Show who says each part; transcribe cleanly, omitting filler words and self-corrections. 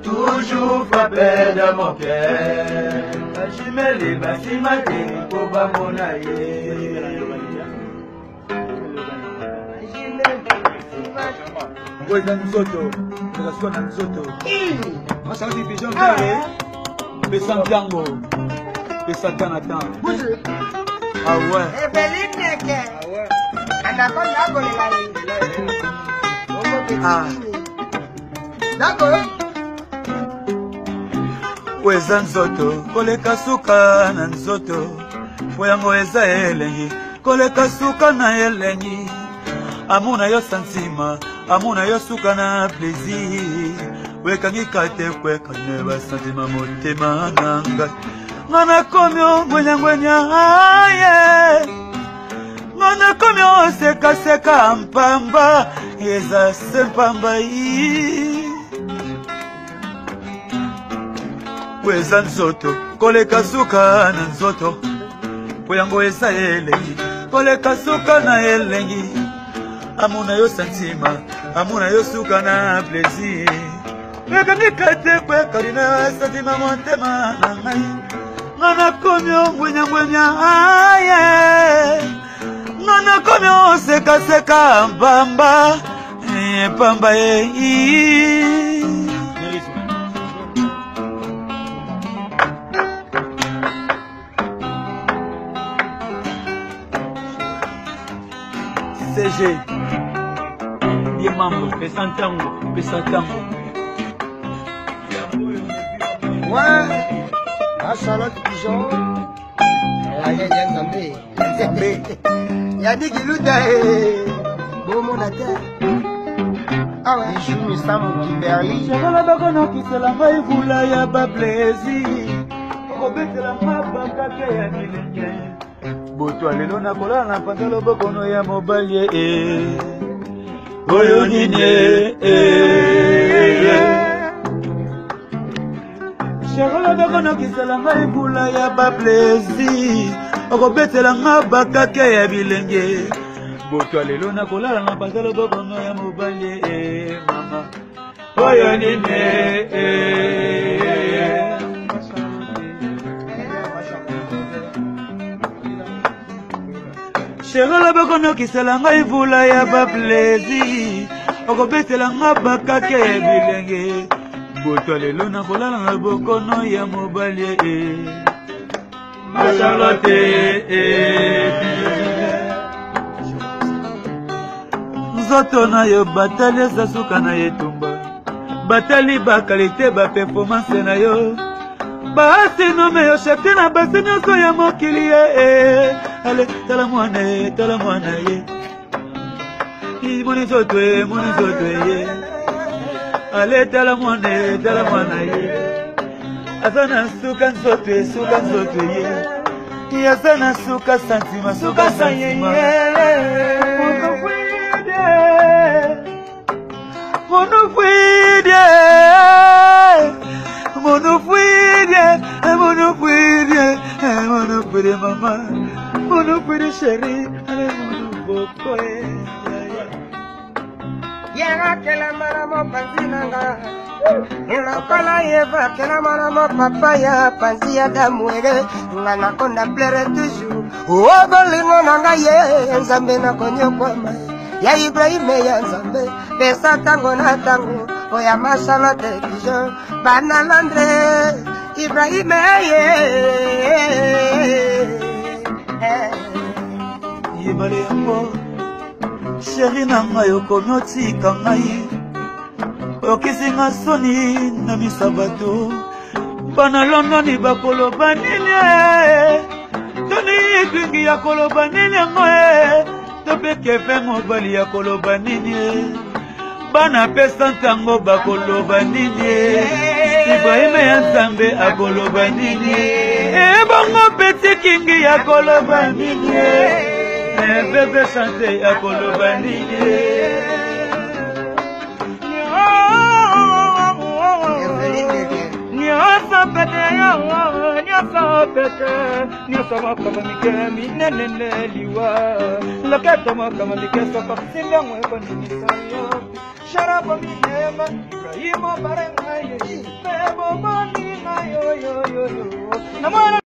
Speaker 1: Toujours frappé dans mon cœur. J'aime les basimati pour bamonaye. Oui, dans nous autres, nous sommes dans nous autres. Moi, ça dit pigeon carré. Pesant tango. Pesant tanatan. Ah ouais.
Speaker 2: Eh, Belineke. Ah ouais. Andako yako le gari. Ah. D'accord.
Speaker 1: Weza nzoto koleka suka na nzoto foyango eza elengi koleka suka na elengi amuna yo santima amuna yo suka na plaisir wekangi kate kweka ne ba santima motema nanga ngana komyo ngwenya aye ngana komyo seka mpamba eza sempamba yi Weza nzoto koleka suka na nzoto foyango eza elengi koleka suka na elengi amuna yo santima amuna yo suka na plaisir wekangi kate kweka na santima motema na ngai ngana komyo ngwenya aye ngana komyo seka mpamba pamba ye CG bien membre pesantango
Speaker 2: Ouais, à Charlotte Pigeon. Allez, Zambé. Il y a des Gilouda et bon mon attaque. Ah ouais, je me sens Kimberly.
Speaker 1: J'avais bagono qui se la maille voula ya ba plaisir. Obete la mabaka ke ya milenge. Boto lelo na kola na pantalo bokono ya mobile oyo nine Shagola bagono ki se la maille voula ya ba plaisir. Obete la mabaka ke ya bilenge. Boto lelo na kola na pantalo bokono ya mobile mama oyo nine Cherola bakono kisela ngai vula ya ba plaisir okobetela nga bakake bilenge boto lelo na kolala na bokono ya mobali Charlotte nzoto na yo batali eza suka na yetumba batali ba kalite ba performance na yo basi nome yo chefte na basi nyonso ya mokili ale tala mwana ye moni zoto ye ale tala mwana ye asana suka nzoto ye asana suka santima Mon puede mamá, mon puede chérie, allez mon boko
Speaker 2: Yera que la maramo panzinanga, la cola yeva que la maramo papaya panzia da muere, ngana konda plere toujours. O bolingo nanga ye, nzambe na konyo kwa mai. Ya Ibrahim ya nzambe, pesa tango na tango, oya Charlotte Pigeon, bana Landre. Ibrahim
Speaker 1: Yebale yango Chéri na ngai okomi otika ngai okisi nga soni na misabato bana Londoni bakoloba nini toni eklingi ya koloba nini yango topeke fe mobali ya koloba nini bana pesa ntango bakoloba nini Ibrahim ya nzambe akoloba nini bongo peti kingi akoloba nini bebe chante akoloba nini nyonso nyonso pete nyonso mokama mike minenene liwa loketo mokama mike soko simbongo ekondimisa yo sharabo minema ibrahimo barenga ye bebo mani na yo